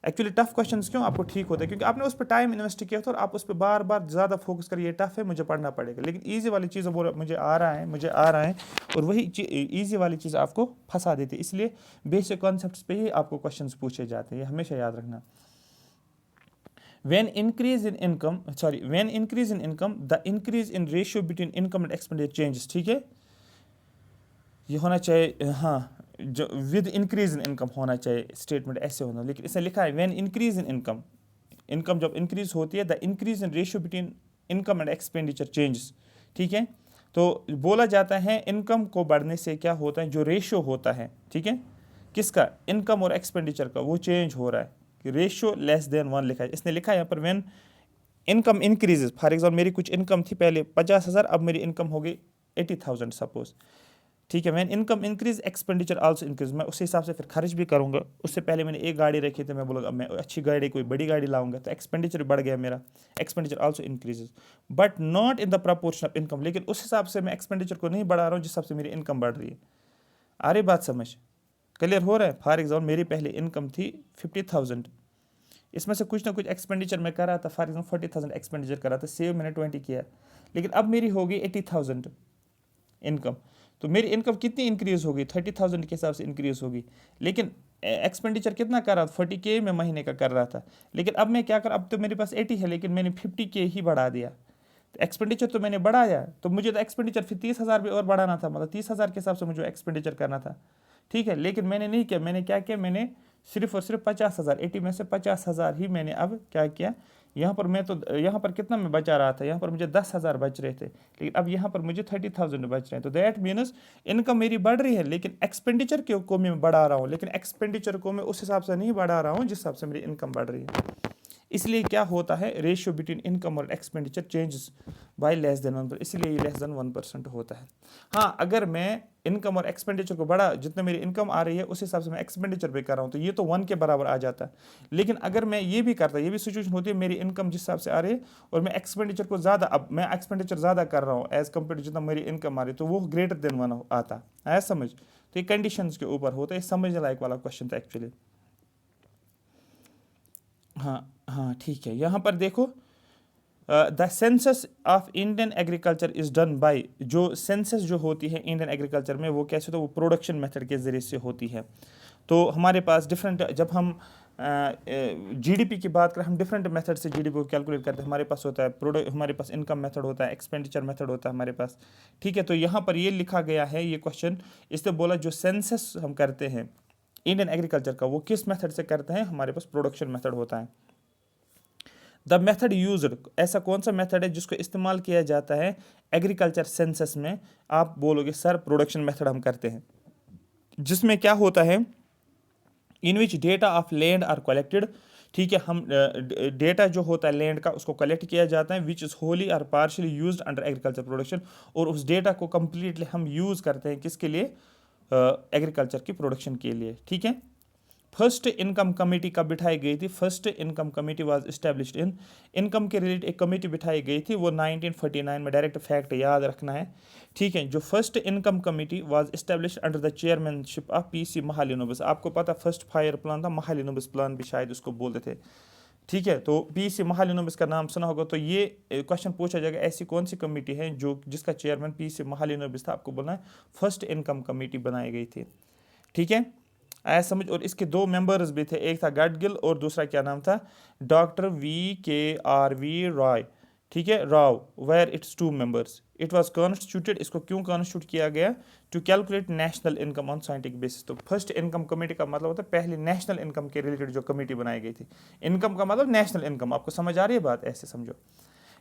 एक्चुअली टफ क्वेश्चंस क्यों आपको ठीक होते हैं, क्योंकि आपने उस पर टाइम इन्वेस्ट किया था और आप उस पर बार बार ज़्यादा फोकस करिए, टफ है मुझे पढ़ना पड़ेगा, लेकिन ईजी वाली चीज़ वो मुझे आ रहा है, और वही ईजी वाली चीज़ आपको फंसा देती है। इसलिए बेसिक कॉन्सेप्ट्स पे ही आपको क्वेश्चंस पूछे जाते हैं, ये हमेशा याद रखना। when increase in income the increase in ratio between income and expenditure changes, ठीक है, ये होना चाहिए, हाँ, जो विद इंक्रीज इन इनकम होना चाहिए, स्टेटमेंट ऐसे होना, लेकिन इसने लिखा है when increase in income, income जब इंक्रीज होती है, the increase in ratio between income and expenditure changes, ठीक है। तो बोला जाता है इनकम को बढ़ने से क्या होता है, जो रेशियो होता है, ठीक है, किसका, इनकम और एक्सपेंडिचर का, वो चेंज हो रहा है, कि रेशियो लेस देन 1 लिखा है, इसने लिखा है यहाँ पर when income increases. For example मेरी कुछ इनकम थी पहले 50,000, अब मेरी इनकम हो गई 80,000 सपोज, ठीक है। When income increase expenditure also increase, मैं उस हिसाब से फिर खर्च भी करूँगा। उससे पहले मैंने एक गाड़ी रखी थी, मैं बोलूँगा मैं अच्छी गाड़ी, कोई बड़ी गाड़ी लाऊंगा, तो एक्सपेंडिचर बढ़ गया मेरा, expenditure also increases but not in the proportion of income, लेकिन उस हिसाब से मैं एक्सपेंडिचर को नहीं बढ़ा रहा हूँ जिस हिसाब से मेरी इनकम बढ़ रही है। आ रही बात समझ? क्लियर हो रहा है? फॉर एग्जाम्पल मेरी पहले इनकम थी 50,000, इसमें से कुछ ना कुछ एक्सपेंडिचर मैं कर रहा था, फॉर एग्जाम्पल 40,000 एक्सपेंडिचर कर रहा था, सेव मैंने 20 किया, लेकिन अब मेरी होगी 80,000 इनकम, तो मेरी इनकम कितनी इंक्रीज होगी, 30,000 के हिसाब से इंक्रीज होगी, लेकिन एक्सपेंडिचर कितना कर रहा था, 40K में महीने का कर रहा था, लेकिन अब मैं क्या कर, अब तो मेरे पास 80 है लेकिन मैंने 50K ही बढ़ा दिया, तो एक्सपेंडिचर तो मैंने बढ़ाया, तो मुझे तो एक्सपेंडिचर फिर 30,000 भी और बढ़ाना था, मतलब 30,000 के हिसाब से मुझे एक्सपेंडिचर करना था, ठीक है। लेकिन मैंने नहीं किया, मैंने क्या किया, मैंने सिर्फ और सिर्फ 50,000, 80 में से 50,000 ही मैंने अब क्या किया, यहाँ पर मैं तो यहाँ पर कितना मैं बचा रहा था, यहाँ पर मुझे 10,000 बच रहे थे, लेकिन अब यहाँ पर मुझे 30,000 बच रहे हैं। तो दैट मीन्स इनकम मेरी बढ़ रही है, लेकिन एक्सपेंडिचर को मैं बढ़ा रहा हूँ, लेकिन एक्सपेंडिचर को मैं उस हिसाब से नहीं बढ़ा रहा हूँ जिस हिसाब से मेरी इनकम बढ़ रही है। इसलिए क्या होता है, रेशियो बिटवीन इनकम और expenditure changes by less than 1%, इसलिए ये लेस देन 1% होता है। हाँ, अगर मैं इनकम और एक्सपेंडिचर को बढ़ा, जितने मेरी इनकम आ रही है उस हिसाब से मैं एक्सपेंडिचर भी कर रहा हूँ, तो ये तो 1 के बराबर आ जाता है। लेकिन अगर मैं ये भी करता, ये भी सिचुएशन होती है, मेरी इनकम जिस हिसाब से आ रही है और मैं एक्सपेंडिचर को ज़्यादा, अब मैं एक्सपेंडिचर ज़्यादा कर रहा हूँ एज कम्पेयर टू जितना मेरी इनकम आ रही है, तो वो ग्रेटर देन 1 आता है समझ। तो ये कंडीशन के ऊपर होता है, समझने लायक वाला क्वेश्चन था एक्चुअली। हाँ हाँ ठीक है, यहाँ पर देखो the census of Indian agriculture is done by, जो सेंसस जो होती है इंडियन एग्रीकल्चर में वो कैसे, तो वो प्रोडक्शन मेथड के ज़रिए से होती है। तो हमारे पास डिफरेंट, जब हम जीडीपी की बात करें, हम डिफरेंट मेथड से जीडीपी को कैलकुलेट करते हैं। हमारे पास होता है प्रोडक्ट, हमारे पास इनकम मेथड होता है, एक्सपेंडिचर मेथड होता है हमारे पास, ठीक है। तो यहाँ पर ये लिखा गया है ये क्वेश्चन, इसने बोला जो सेंसस हम करते हैं इंडियन एग्रीकल्चर का, वो किस मेथड से करते हैं, हमारे पास प्रोडक्शन मेथड होता है। द मेथड यूज्ड, ऐसा कौन सा मेथड है जिसको इस्तेमाल किया जाता है एग्रीकल्चर सेंसस में? आप बोलोगे सर प्रोडक्शन मेथड हम करते हैं, जिसमें क्या होता है, in which data of land are collected, ठीक है। हम डेटा जो होता है लैंड का उसको कलेक्ट किया जाता है, विच इज़ होली और partially used under agriculture production, और उस डेटा को कम्प्लीटली हम यूज़ करते हैं किसके लिए, एग्रीकल्चर की प्रोडक्शन के लिए, ठीक है। फर्स्ट इनकम कमेटी कब बिठाई गई थी? First income committee was established in, income के रिलेटेड एक कमेटी बिठाई गई थी, वो 1949 में, डायरेक्ट फैक्ट याद रखना है, ठीक है। जो first income committee was established under the chairmanship of PC Mahalanobis, आपको पता फर्स्ट फायर प्लान था, महालिनोबिस प्लान भी शायद उसको बोलते थे, ठीक है। तो पीसी महालिनोबिस का नाम सुना होगा। तो ये क्वेश्चन पूछा जाएगा, ऐसी कौन सी कमेटी है जो जिसका चेयरमैन पीसी महालिनोबिस था? आपको बोलना है फर्स्ट इनकम कमेटी बनाई गई थी, ठीक है, आया समझ। और इसके दो मेंबर्स भी थे, एक था गडगिल और दूसरा क्या नाम था, डॉक्टर VKRV रॉय, ठीक है, Rao, where its 2 members. It was constituted, इसको क्यों कॉन्स्टिट्यूट किया गया? To calculate national income on scientific basis. तो फर्स्ट इनकम कमेटी का मतलब होता है पहली नेशनल इनकम के रिलेटेड जो कमेटी बनाई गई थी। इनकम का मतलब नेशनल इनकम, आपको समझ आ रही है बात? ऐसे समझो,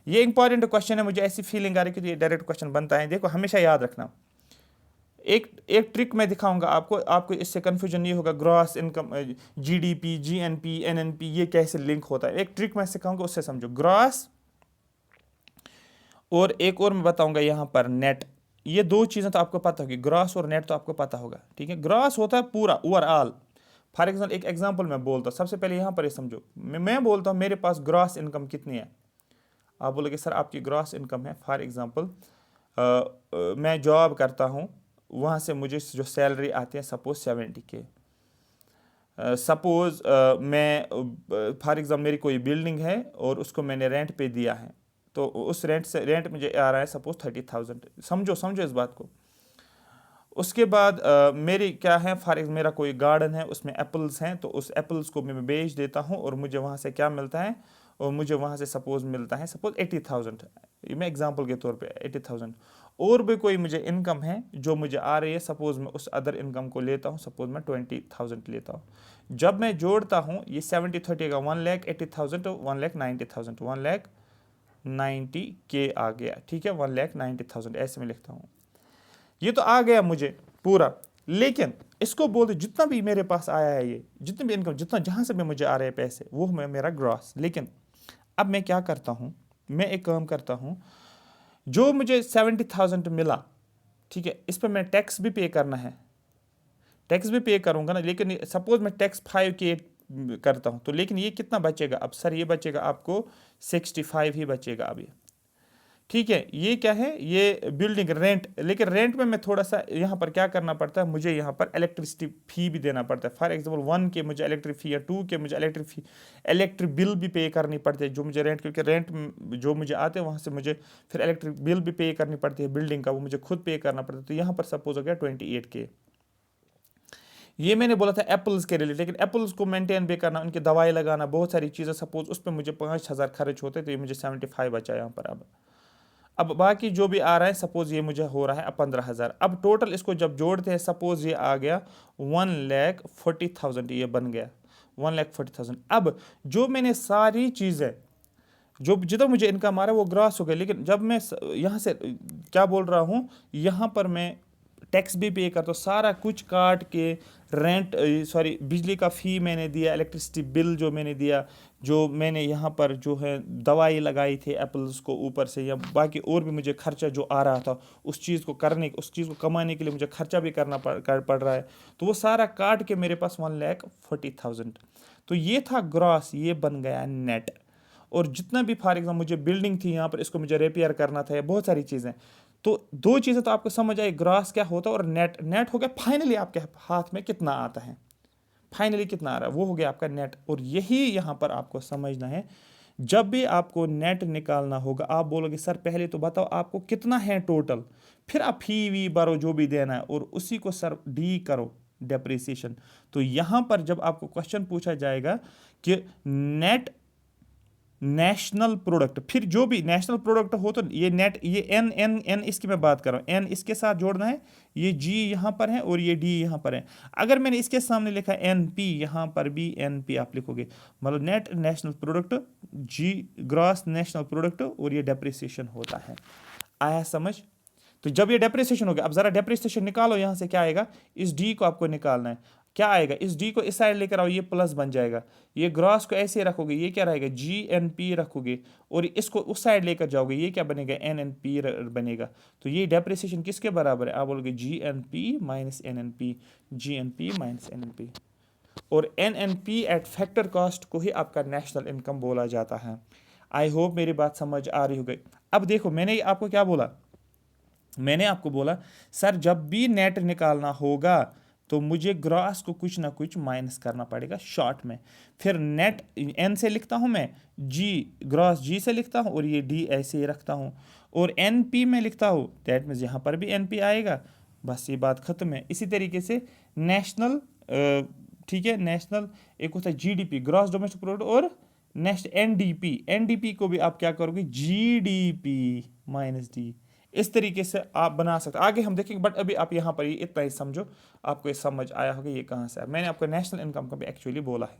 ये इंपॉर्टेंट क्वेश्चन है, मुझे ऐसी फीलिंग आ रही है कि ये डायरेक्ट क्वेश्चन बनता है। देखो हमेशा याद रखना, एक ट्रिक मैं दिखाऊंगा आपको, आपको इससे कंफ्यूजन नहीं होगा, gross income, GDP, GNP, NNP, ये कैसे लिंक होता है। एक ट्रिक मैं सिखाऊंगा, उससे समझो ग्रॉस, और एक और मैं बताऊंगा यहाँ पर नेट। ये दो चीज़ें तो आपको पता होगी, ग्रॉस और नेट तो आपको पता होगा, ठीक है। ग्रॉस होता है पूरा ओवरऑल। फॉर एग्जाम्पल, एक एग्जाम्पल मैं बोलता हूँ, सबसे पहले यहाँ पर ये समझो, मैं बोलता हूँ मेरे पास ग्रॉस इनकम कितनी है, आप बोलोगे सर आपकी ग्रॉस इनकम है, फॉर एग्जाम्पल मैं जॉब करता हूँ, वहाँ से मुझे जो सैलरी आती है सपोज 70K, सपोज मैं फॉर एग्जाम्पल मेरी कोई बिल्डिंग है और उसको मैंने रेंट पे दिया है, तो उस रेंट मुझे आ रहा है सपोज 30,000, समझो इस बात को। उसके बाद मेरी क्या है, फॉर एग्जाम्पल मेरा कोई गार्डन है, उसमें एप्पल्स हैं, तो उस एप्पल्स को मैं बेच देता हूँ और मुझे वहाँ से क्या मिलता है, और मुझे वहाँ से सपोज मिलता है सपोज 80,000, ये मैं एग्जांपल के तौर पे 80,000। और भी कोई मुझे इनकम है जो मुझे आ रही है, सपोज मैं उस अदर इनकम को लेता हूँ, सपोज मैं 20,000 लेता हूँ। जब मैं जोड़ता हूँ ये 70-30 का 1,80,000 तो 1,90,000, 1,90K आ गया, ठीक है, 1,90,000 ऐसे में लिखता हूँ। ये तो आ गया मुझे पूरा, लेकिन इसको बोल दो जितना भी मेरे पास आया है, ये जितनी भी इनकम, जितना जहाँ से भी मुझे आ रहे हैं पैसे, वो मैं मेरा ग्रॉस। लेकिन अब मैं क्या करता हूँ, मैं एक काम करता हूँ, जो मुझे 70,000 मिला, ठीक है, इस पर मैं टैक्स भी पे करना है, टैक्स भी पे करूँगा ना, लेकिन सपोज मैं टैक्स 5K करता हूँ, तो लेकिन ये कितना बचेगा अब सर? ये बचेगा आपको 65 ही बचेगा अभी, ठीक है। ये क्या है, ये बिल्डिंग रेंट, लेकिन रेंट में मैं थोड़ा सा यहाँ पर क्या करना पड़ता है, मुझे यहाँ पर इलेक्ट्रिसिटी फी भी देना पड़ता है। फॉर एग्जांपल 1K मुझे इलेक्ट्रिक फी या 2K मुझे इलेक्ट्रिक बिल भी पे करनी पड़ती है, जो मुझे रेंट, क्योंकि रेंट जो मुझे आते हैं वहाँ से मुझे फिर इलेक्ट्रिक बिल भी पे करनी पड़ती है बिल्डिंग का, वो मुझे खुद पे करना पड़ता है। तो यहाँ पर सपोज हो गया 28K। ये मैंने बोला था एप्पल्स के रिलेटेड, लेकिन एप्पल्स को मेंटेन भी करना, उनकी दवाई लगाना, बहुत सारी चीज़ें, सपोज उस पर मुझे 5,000 खर्च होते, तो ये मुझे 75 बचा यहाँ पर। अब बाकी जो भी आ रहा है, सपोज ये मुझे हो रहा है 15,000। अब टोटल इसको जब जोड़ते हैं, सपोज ये आ गया 1,40,000, ये बन गया 1,40,000। अब जो मैंने सारी चीज़ें जो जितना मुझे इनकम आ रहा है वो ग्रॉस हो गया, लेकिन जब मैं यहाँ से क्या बोल रहा हूँ, यहाँ पर मैं टैक्स भी पे करता हूँ, सारा कुछ काट के रेंट, सॉरी बिजली का फ़ी मैंने दिया, इलेक्ट्रिसिटी बिल जो मैंने दिया, जो मैंने यहाँ पर जो है दवाई लगाई थी एप्पल्स को ऊपर से, या बाकी और भी मुझे खर्चा जो आ रहा था उस चीज़ को करने, उस चीज़ को कमाने के लिए मुझे खर्चा भी करना पड़ रहा है, तो वो सारा काट के मेरे पास 1,40,000। तो ये था ग्रॉस, ये बन गया नेट। और जितना भी फॉर एग्जाम्पल मुझे बिल्डिंग थी यहाँ पर, इसको मुझे रिपेयर करना था, या बहुत सारी चीज़ें, तो दो चीज़ें तो आपको समझ आई, ग्रॉस क्या होता है और नेट। नेट हो गया फाइनली आपके हाथ में कितना आता है, फाइनली कितना आ रहा है, वो हो गया आपका नेट। और यही यहाँ पर आपको समझना है, जब भी आपको नेट निकालना होगा, आप बोलोगे सर पहले तो बताओ आपको कितना है टोटल, फिर आप फी वी भरो जो भी देना है, और उसी को सर डी करो, डेप्रिसिएशन। तो यहाँ पर जब आपको क्वेश्चन पूछा जाएगा कि नेट नेशनल प्रोडक्ट, फिर जो भी नेशनल प्रोडक्ट हो, तो ये नेट, ये एन एन एन इसकी मैं बात कर रहा हूँ, एन इसके साथ जोड़ना है, ये जी यहाँ पर है और ये डी यहाँ पर है। अगर मैंने इसके सामने लिखा एन पी, यहाँ पर भी एन पी आप लिखोगे, मतलब नेट नेशनल प्रोडक्ट, जी ग्रॉस नेशनल प्रोडक्ट, और ये डेप्रिसिएशन होता है। आया समझ? तो जब ये डेप्रिसिएशन हो गया, अब जरा डेप्रिसिएशन निकालो, यहाँ से क्या आएगा, इस डी को आपको निकालना है, क्या आएगा, इस डी को इस साइड लेकर आओ, ये प्लस बन जाएगा, ये ग्रॉस को ऐसे रखोगे, ये क्या रहेगा, जी एन पी रखोगे, और इसको उस साइड लेकर जाओगे, ये क्या बनेगा, एन एन पी बनेगा। तो ये डेप्रिसिएशन किसके बराबर है, आप बोलोगे G N P minus N N P, G N P minus N N P. और N N P at factor cost को ही आपका नेशनल इनकम बोला जाता है। आई होप मेरी बात समझ आ रही होगी। अब देखो, मैंने आपको क्या बोला, मैंने आपको बोला सर जब भी नेट निकालना होगा तो मुझे ग्रॉस को कुछ ना कुछ माइनस करना पड़ेगा शॉर्ट में, फिर नेट एन से लिखता हूँ मैं, जी ग्रॉस जी से लिखता हूँ, और ये डी ऐसे ही रखता हूँ, और एन पी में लिखता हूँ, दैट मीन्स यहाँ पर भी एन पी आएगा, बस ये बात ख़त्म है। इसी तरीके से नेशनल, ठीक है, नेशनल एक होता है G D P, gross domestic product, और next N D P, N D P को भी आप क्या करोगे, G D P minus D, इस तरीके से आप बना सकते, आगे हम देखेंगे, बट अभी आप यहाँ पर ये इतना ही समझो, आपको ये समझ आया होगा ये कहाँ से है। मैंने आपको नेशनल इनकम का भी एक्चुअली बोला है।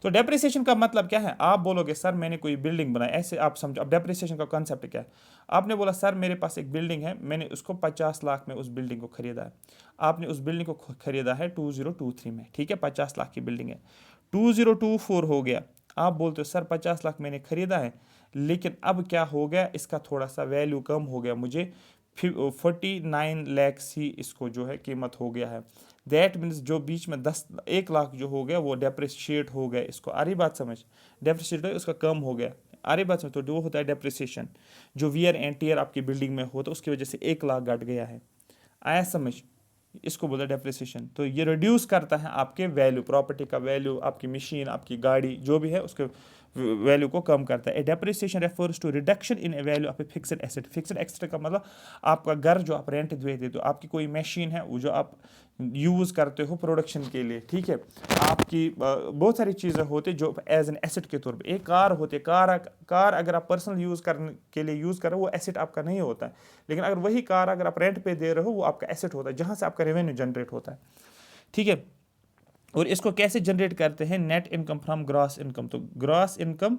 तो डेप्रिसिएशन का मतलब क्या है, आप बोलोगे सर मैंने कोई बिल्डिंग बनाई, ऐसे आप समझो। अब डेप्रिसिएशन का कॉन्सेप्ट क्या है, आपने बोला सर मेरे पास एक बिल्डिंग है, मैंने उसको 50 लाख में उस बिल्डिंग को खरीदा है। आपने उस बिल्डिंग को खरीदा है 2023 में, ठीक है, 50 लाख की बिल्डिंग है, 2024 हो गया, आप बोलते हो सर 50 लाख मैंने खरीदा है, लेकिन अब क्या हो गया, इसका थोड़ा सा वैल्यू कम हो गया, मुझे 49 लैक्स ही इसको जो है कीमत हो गया है। दैट मीन्स जो बीच में 1 लाख जो हो गया वो डेप्रिशिएट हो गया, इसको आ रही बात समझ, डेप्रिशिएट हो उसका कम हो गया, आ रही बात समझ। तो वो होता है डेप्रिसिएशन, जो वियर एंड टियर आपकी बिल्डिंग में हो तो उसकी वजह से 1 लाख घट गया है, आया समझ, इसको बोलते हैं डेप्रिसिएशन। तो ये रिड्यूस करता है आपके वैल्यू, प्रॉपर्टी का वैल्यू, आपकी मशीन, आपकी गाड़ी जो भी है उसके वैल्यू को कम करता है। Depreciation refers to reduction in value of a fixed asset. Fixed asset का मतलब आपका घर जो आप रेंट देते हो, आपकी कोई मशीन है वो जो आप यूज़ करते हो प्रोडक्शन के लिए, ठीक है, आपकी बहुत सारी चीज़ें होती जो एज एन एसेट के तौर पे, एक कार होती है, कार अगर आप पर्सनल यूज़ करने के लिए यूज़ कर रहे हो वो एसेट आपका नहीं होता है, लेकिन अगर वही कार अगर आप रेंट पे दे रहे हो वो आपका एसेट होता है, जहाँ से आपका रेवेन्यू जनरेट होता है, ठीक है। और इसको कैसे जनरेट करते हैं, net income from gross income. तो ग्रॉस इनकम,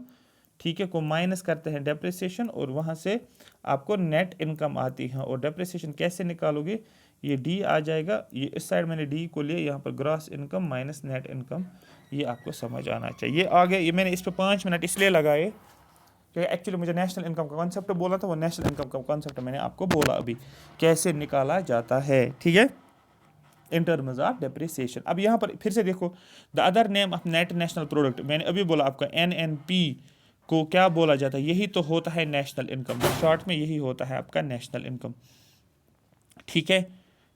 ठीक है, को माइनस करते हैं डेप्रिसिएशन, और वहाँ से आपको नेट इनकम आती है। और डेप्रिसिएशन कैसे निकालोगे, ये डी आ जाएगा, ये इस साइड मैंने डी को लिया, यहाँ पर gross income minus net income, ये आपको समझ आना चाहिए। आगे ये मैंने इस पर 5 मिनट इसलिए लगाए क्योंकि एक्चुअली मुझे नेशनल इनकम का कॉन्सेप्ट बोला था, वो नेशनल इनकम का कॉन्सेप्ट मैंने आपको बोला अभी कैसे निकाला जाता है, ठीक है, इन टर्म्स ऑफ डेप्रिसिएशन। अब यहाँ पर फिर से देखो, the other name of net national product, मैंने अभी बोला आपका NNP को क्या बोला जाता है, यही तो होता है नेशनल इनकम, शॉर्ट में यही होता है आपका नेशनल इनकम, ठीक है,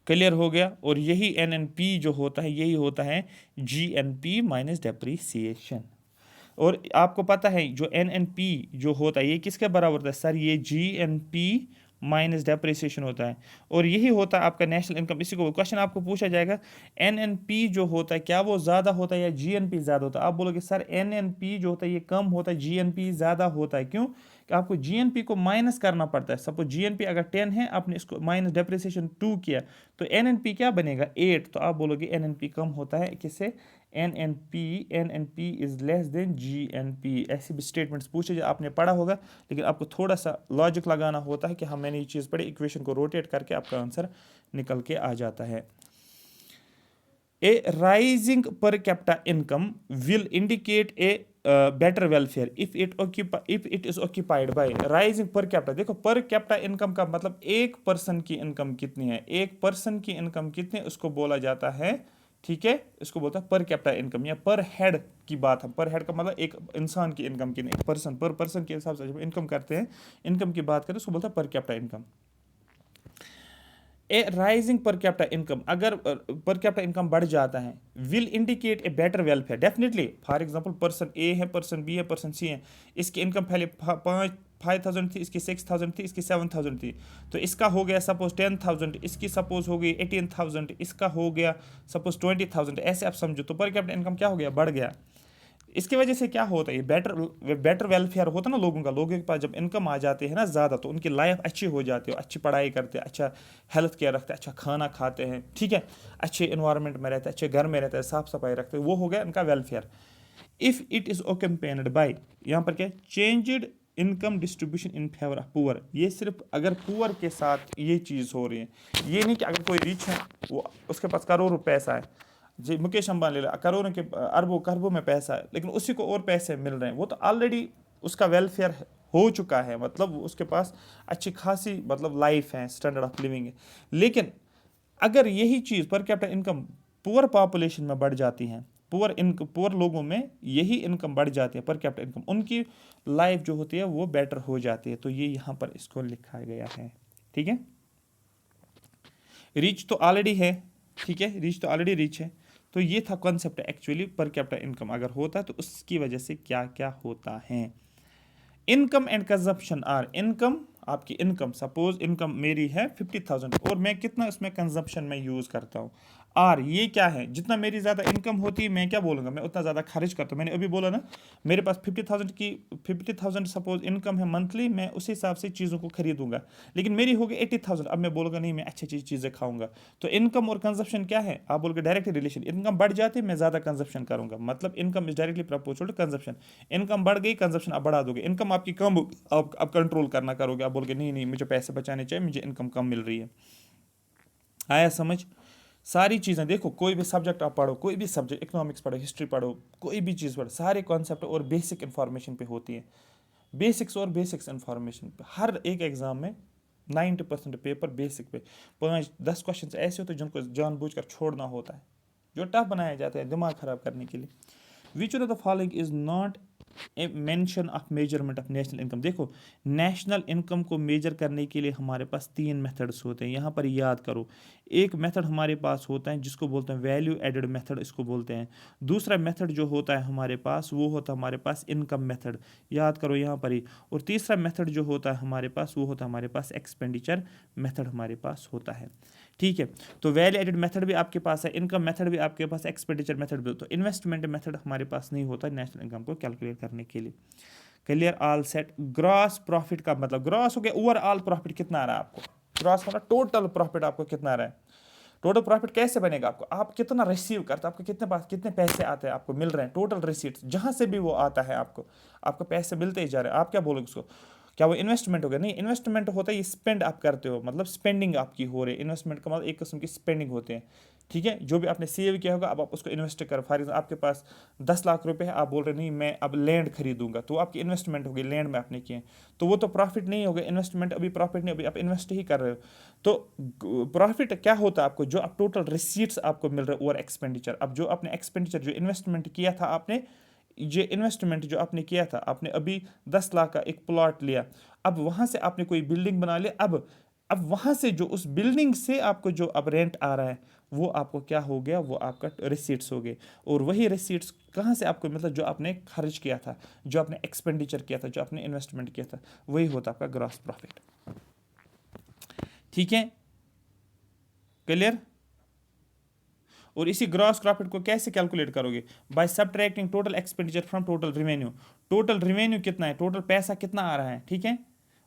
क्लियर हो गया। और यही NNP जो होता है यही होता है GNP माइनस डेप्रिसिएशन। और आपको पता है जो NNP जो होता है ये किसके बराबर होता है सर, ये GNP माइनस डेप्रिसिएशन होता है, और यही होता है आपका नेशनल इनकम। इसी को क्वेश्चन आपको पूछा जाएगा, NNP जो होता है क्या वो ज़्यादा होता है या GNP ज़्यादा होता है, आप बोलोगे सर NNP जो होता है ये कम होता है, GNP ज़्यादा होता है। क्यों, कि आपको GNP को माइनस करना पड़ता है। सपोज GNP अगर 10 है, आपने इसको माइनस डेप्रिसिएशन 2 किया तो NNP क्या बनेगा 8, तो आप बोलोगे NNP कम होता है किससे, N N P is less than GNP। ऐसे भी स्टेटमेंट्स पूछे जो आपने पढ़ा होगा, लेकिन आपको थोड़ा सा लॉजिक लगाना होता है कि हाँ मैंने ये चीज़ पढ़ी, इक्वेशन को रोटेट करके आपका आंसर निकल के आ जाता है। A rising per capita income will indicate a better welfare if it is occupied by rising per capita। देखो per capita income का मतलब एक पर्सन की इनकम कितनी है, एक पर्सन की इनकम कितनी है उसको बोला जाता है, ठीक है, इसको बोलता है पर कैपिटा इनकम या पर हेड की बात है। पर हेड का मतलब एक इंसान की इनकम कितनी, एक पर्सन पर पर्सन के हिसाब से जब इनकम करते हैं, इनकम की बात करें उसको बोलता है per capita income. A rising per capita income, अगर पर कैपिटा इनकम बढ़ जाता है, will indicate a better welfare definitely. For example person A है, पर्सन बी है, पर्सन सी है, इसकी इनकम पहले 5,000 थी, इसकी 6,000 थी, इसकी 7,000 थी, तो इसका हो गया सपोज 10,000, इसकी सपोज हो गई 18,000, इसका हो गया सपोज 20,000, ऐसे आप समझो तो पर कैपिटा इनकम क्या हो गया, बढ़ गया। इसकी वजह से क्या होता है, बेटर वेलफेयर होता है ना लोगों का, लोगों के पास जब इनकम आ जाती है ना ज़्यादा, तो उनकी लाइफ अच्छी हो जाती है, अच्छी पढ़ाई करते हैं, अच्छा हेल्थ केयर रखते हैं, अच्छा खाना खाते हैं, ठीक है, अच्छे इन्वायरमेंट में रहते हैं, अच्छे घर में रहते हैं, साफ सफाई रखते हैं, वो हो गया इनका welfare. If it is accompanied by, यहाँ पर क्या, changed income distribution in favour of poor. ये सिर्फ अगर पुअर के साथ ये चीज़ हो रही है, ये नहीं कि अगर कोई रिच है, वो उसके पास करोड़ों पैसा है, जी मुकेश अंबानी ले ला, करोड़ों के अरबों खरबों में पैसा है, लेकिन उसी को और पैसे मिल रहे हैं, वो तो ऑलरेडी उसका वेलफेयर हो चुका है, मतलब उसके पास अच्छी खासी मतलब लाइफ है, स्टैंडर्ड ऑफ लिविंग है। लेकिन अगर यही चीज़ पर कैपिटा इनकम पुअर पॉपुलेशन में बढ़ जाती है, पुअर लोगों में यही इनकम बढ़ जाती है पर कैपिटा इनकम, उनकी लाइफ जो होती है वो बेटर हो जाती है, तो ये यहाँ पर इसको लिखा गया है, ठीक है। रिच तो ऑलरेडी है, ठीक है, रिच तो ऑलरेडी रिच है, तो ये था कॉन्सेप्ट एक्चुअली पर कैपिटा इनकम अगर होता है तो उसकी वजह से क्या क्या होता है। Income and consumption are, income आपकी इनकम, सपोज इनकम मेरी है 50,000 और मैं कितना इसमें कंजप्शन में यूज़ करता हूँ, आर ये क्या है, जितना मेरी ज़्यादा इनकम होती है मैं क्या बोलूँगा, मैं उतना ज़्यादा खर्च करता हूँ। मैंने अभी बोला ना, मेरे पास 50,000 सपोज इनकम है मंथली, मैं उस हिसाब से चीज़ों को खरीदूंगा, लेकिन मेरी हो गई 80,000, अब मैं बोलूँगा नहीं मैं अच्छी चीज़ें खाऊंगा। तो इनकम और कंजप्शन क्या है, आप बोलोगे डायरेक्ट रिलेशन, इनकम बढ़ जाती है मैं ज़्यादा कंजप्शन करूँगा, मतलब income is directly proportional to consumption. Income बढ़ गई, कंजप्शन आप बढ़ा दोगे, इनकम आपकी कम, आप कंट्रोल करना करोगे, आप बोलोगे नहीं नहीं मुझे पैसे बचाने चाहिए, मुझे इनकम कम मिल रही है। आया समझ, सारी चीज़ें देखो, कोई भी सब्जेक्ट आप पढ़ो, कोई भी सब्जेक्ट, इकोनॉमिक्स पढ़ो, हिस्ट्री पढ़ो, कोई भी चीज़ पढ़ो, सारे कॉन्सेप्ट और बेसिक इन्फॉर्मेशन पे होती है, बेसिक्स और बेसिक्स इन्फॉर्मेशन पे। हर एक एग्ज़ाम में 90% पेपर बेसिक पे 5-10 क्वेश्चन ऐसे होते हैं जिनको जानबूझकर छोड़ना होता है, जो टफ बनाया जाता है दिमाग ख़राब करने के लिए। विच of the following is not a mention of measurement of national income. देखो नेशनल इनकम को मेजर करने के लिए हमारे पास 3 मेथड्स होते हैं, यहाँ पर याद करो। एक मेथड हमारे पास होता है जिसको बोलते हैं वैल्यू एडेड मेथड, इसको बोलते हैं। दूसरा मेथड जो होता है हमारे पास, वो होता है हमारे पास इनकम मेथड, याद करो यहाँ पर ही। और तीसरा मेथड जो होता है हमारे पास, वो होता है हमारे पास एक्सपेंडिचर मेथड हमारे पास होता है, ठीक है। तो वैल्यू एडेड मेथड भी आपके पास है, इनकम मेथड भी आपके पास, एक्सपेंडिचर मेथड भी। तो इन्वेस्टमेंट मेथड हमारे पास नहीं होता नेशनल इनकम को कैलकुलेट करने के लिए। Clear, all set. Gross profit का मतलब, ग्रॉस हो गया ओवरऑल प्रॉफिट कितना आ रहा है आपको, ग्रॉस मतलब टोटल प्रॉफिट आपको कितना आ रहा है। टोटल प्रॉफिट कैसे बनेगा आपको, आप कितना रिसीव करते हो, आपके कितने पास कितने पैसे आते हैं, आपको मिल रहे हैं, टोटल रिसीट्स जहाँ से भी वो आता है आपको पैसे मिलते ही जा रहे हैं। आप क्या बोलोगे उसको, क्या वो इन्वेस्टमेंट हो गया? नहीं, इन्वेस्टमेंट होता है ये स्पेंड आप करते हो, मतलब स्पेंडिंग आपकी हो रही है। इन्वेस्टमेंट का मतलब एक किस्म की स्पेंडिंग होते हैं, ठीक है। जो भी आपने सेव किया होगा अब आप उसको इन्वेस्ट करो। फॉर एग्जाम्पल आपके पास 10 लाख रुपए है, आप बोल रहे नहीं मैं अब लैंड खरीदूंगा, तो आपकी इन्वेस्टमेंट होगी, लैंड में आपने किए, तो वो तो प्रॉफिट नहीं होगा, इन्वेस्टमेंट अभी प्रॉफिट नहीं, अभी आप इन्वेस्ट ही कर रहे हो। तो प्रॉफिट क्या होता है आपको, जो आप टोटल रिसीट्स आपको मिल रहे हैं और एक्सपेंडिचर। अब जो आपने एक्सपेंडिचर जो इन्वेस्टमेंट किया था आपने, ये इन्वेस्टमेंट जो आपने किया था, आपने अभी 10 लाख का एक प्लॉट लिया, अब वहाँ से आपने कोई बिल्डिंग बना लिया, अब वहाँ से जो उस बिल्डिंग से आपको जो अब रेंट आ रहा है वो आपको क्या हो गया, वो आपका रिसीट्स हो गए। और वही रिसीट्स कहाँ से आपको, मतलब जो आपने खर्च किया था, जो आपने एक्सपेंडिचर किया था, जो आपने इन्वेस्टमेंट किया था, वही होता आपका ग्रॉस प्रॉफिट, ठीक है। क्लियर। और इसी ग्रॉस प्रॉफिट को कैसे कैलकुलेट करोगे, by subtracting total expenditure from total revenue. Total revenue कितना है, टोटल पैसा कितना आ रहा है, ठीक है,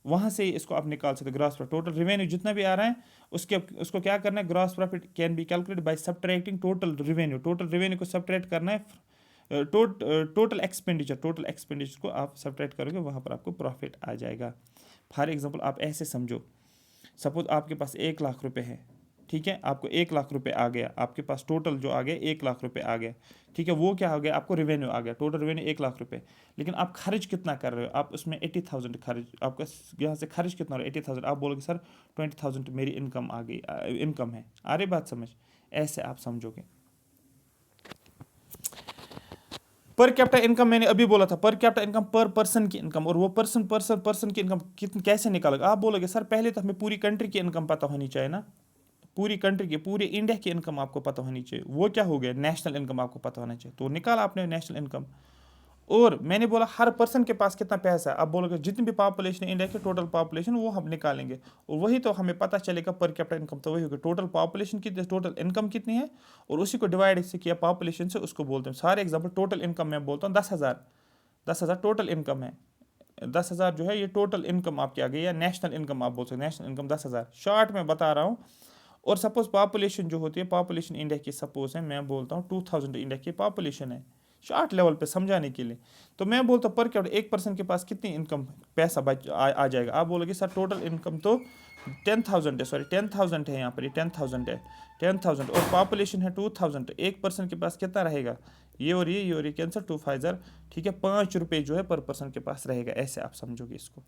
वहाँ से इसको आप निकाल सकते हो ग्रॉस प्रॉफिट। टोटल रेवेन्यू जितना भी आ रहा है उसको क्या करना है, gross profit can be calculated by subtracting total revenue. Total revenue को सब्ट्रैक्ट करना है टोटल एक्सपेंडिचर को आप सब्ट्रैक्ट करोगे, वहाँ पर आपको प्रॉफिट आ जाएगा। फॉर एग्जांपल आप ऐसे समझो, सपोज आपके पास 1 लाख रुपए है, ठीक है, आपको 1 लाख रुपए आ गया, आपके पास टोटल जो आ गया 1 लाख रुपए आ गया, ठीक है, वो क्या हो गया, आपको रेवेन्यू आ गया, टोटल रेवेन्यू 1 लाख रुपए। लेकिन आप खर्च कितना कर रहे हो, आप उसमें 80,000 खर्च, आपका यहाँ से खर्च कितना हो रहा है 80,000, आप बोलोगे सर 20,000 मेरी इनकम आ गई, इनकम है। आ रही बात समझ, ऐसे आप समझोगे। पर कैपिटा इनकम मैंने अभी बोला था, पर कैपिटा इनकम पर पर्सन की इनकम, और वो पर्सन की इनकम कितनी कैसे निकालोगे। आप बोलोगे सर पहले तो हमें पूरी कंट्री की इनकम पता होनी चाहिए ना, पूरी कंट्री की, पूरे इंडिया की इनकम आपको पता होनी चाहिए। वो क्या हो गया, नेशनल इनकम आपको पता होना चाहिए, तो निकाला आपने नेशनल इनकम। और मैंने बोला हर पर्सन के पास कितना पैसा है, आप बोलोगे जितनी भी पॉपुलेशन है इंडिया की टोटल पॉपुलेशन वो हम निकालेंगे, और वही तो हमें पता चलेगा पर कैपिटा इनकम, तो वही होगी टोटल पॉपुलेशन कितनी, टोटल इनकम कितनी है, और उसी को डिवाइड से किया पॉपुलेशन से, उसको बोलते हैं। सारे एग्जाम्पल टोटल इनकम मैं बोलता हूँ 10,000 टोटल इनकम है, 10,000 जो है ये टोटल इनकम आपकी आ गई, या नेशनल इनकम आप बोल सकते, नेशनल इनकम 10,000 शॉर्ट में बता रहा हूँ। और सपोज पॉपुलेशन जो होती है, पॉपुलेशन इंडिया की सपोज है, मैं बोलता हूँ 2,000 इंडिया की पॉपुलेशन है, शॉर्ट लेवल पे समझाने के लिए। तो मैं बोलता हूँ पर कैपिटा एक पर्सन के पास कितनी इनकम पैसा आ जाएगा। आप बोलोगे सर टोटल इनकम तो 10,000 है, सॉरी 10,000 है, यहाँ पर 10,000 है, 10,000 और पॉपुलेशन है 2,000, एक पर्सन के पास कितना रहेगा, ये और ये कैंसर 2 5 ठीक है, 5 रुपये जो है पर पर्सन के पास रहेगा। ऐसे आप समझोगे इसको,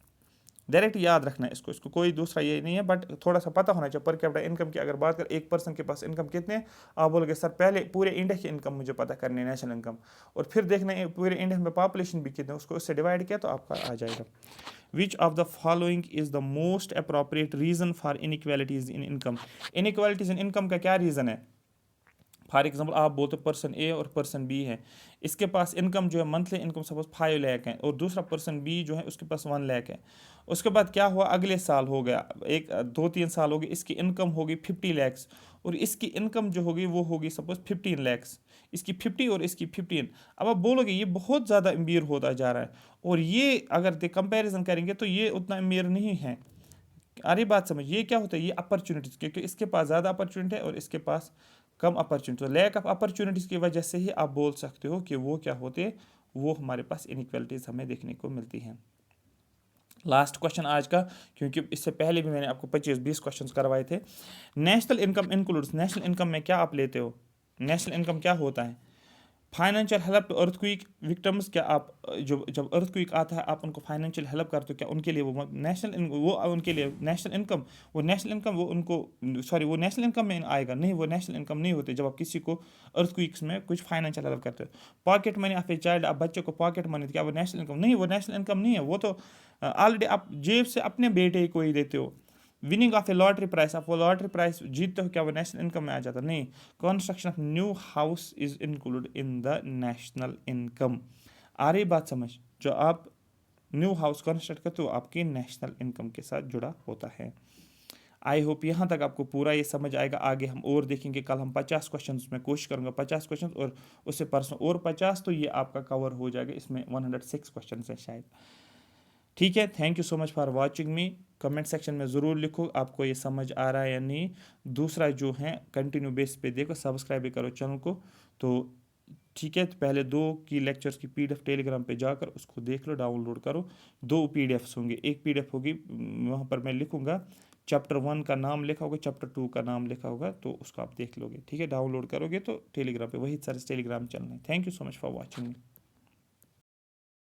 डायरेक्ट याद रखना है इसको कोई दूसरा ये नहीं है, बट थोड़ा सा पता होना चाहिए। पर कैपिटा इनकम की अगर बात करें, एक पर्सन के पास इनकम कितने हैं, आप बोलोगे सर पहले पूरे इंडिया की इनकम मुझे पता करनी है, नेशनल इनकम, और फिर देखना है पूरे इंडिया में पॉपुलेशन भी कितने, उसको उससे डिवाइड किया तो आपका आ जाएगा। Which of the following is the most appropriate reason for inequalities in income. Inequalities in income का क्या रीज़न है। फॉर एग्जाम्पल आप बोलते हो पर्सन ए और पर्सन बी है, इसके पास इनकम जो है मंथली इनकम सपोज 5 लाख है, और दूसरा पर्सन बी जो है उसके पास 1 लाख है। उसके बाद क्या हुआ, अगले साल हो गया, 2-3 साल हो गए, इसकी इनकम होगी 50 लाख, और इसकी इनकम जो होगी वो होगी सपोज 15 लाख, इसकी 50 और इसकी 15। अब आप बोलोगे ये बहुत ज़्यादा अमीर होता जा रहा है, और ये अगर कंपैरिजन करेंगे तो ये उतना अमीर नहीं है। अरे बात समझ, ये क्या होता है, ये अपॉर्चुनिटीज, क्योंकि इसके पास ज़्यादा अपॉर्चुनिटी है और इसके पास कम अपॉर्चुनिटी, तो लैक ऑफ अपॉर्चुनिटीज़ की वजह से ही आप बोल सकते हो कि वो क्या होते हैं, वो हमारे पास इनइक्वालिटीज़ हमें देखने को मिलती हैं। लास्ट क्वेश्चन आज का, क्योंकि इससे पहले भी मैंने आपको 25-20 क्वेश्चन करवाए थे। National income includes, national income में क्या आप लेते हो, नेशनल इनकम क्या होता है। Financial help to earthquake victims, क्या आप जो जब अर्थक्वेक आता है आप उनको फाइनेंशियल हेल्प करते हो, क्या उनके लिए वो नेशनल वो उनके लिए नेशनल इनकम, वो नेशनल इनकम वो उनको सॉरी वो नेशनल इनकम में आएगा नहीं, वो नेशनल इनकम नहीं होती जब आप किसी को अर्थक्वेक्स में कुछ फाइनेंशियल हेल्प करते हो। Pocket money of a child, आप बच्चे को पॉकेट मनी, क्या वो नेशनल इनकम नहीं, वो नेशनल इनकम नहीं है, वो तो ऑलरेडी आप जेब से अपने बेटे को ही देते हो। Winning of A lottery price, आप वो लॉटरी प्राइस जीतते हो, क्या वो नेशनल इनकम में आ जाता नहीं। Construction of new house is include in the national income. आ रही बात समझ, जो आप न्यू हाउस कंस्ट्रक्ट करते हो आपकी नेशनल इनकम के साथ जुड़ा होता है। आई होप यहाँ तक आपको पूरा ये समझ आएगा। आगे हम और देखेंगे, कल हम 50 क्वेश्चन में कोशिश करूँगा 50 क्वेश्चन, और उससे परसों और 50, तो ये आपका कवर हो जाएगा। इसमें 106 क्वेश्चन है शायद। ठीक है, thank you so much for watching me. Comment section में ज़रूर लिखो आपको ये समझ आ रहा है या नहीं। दूसरा जो है कंटिन्यू बेस पे देखो, सब्सक्राइब भी करो चैनल को। तो ठीक है, तो पहले 2 की लेक्चर्स की PDF टेलीग्राम पे जाकर उसको देख लो, डाउनलोड करो। 2 PDFs होंगे, एक PDF होगी वहाँ पर मैं लिखूँगा चैप्टर 1 का नाम लिखा होगा, चैप्टर 2 का नाम लिखा होगा, तो उसको आप देख लोगे। ठीक है, डाउनलोड करोगे तो टेलीग्राम पे, वही सर टेलीग्राम चैनल है। Thank you so much for watching.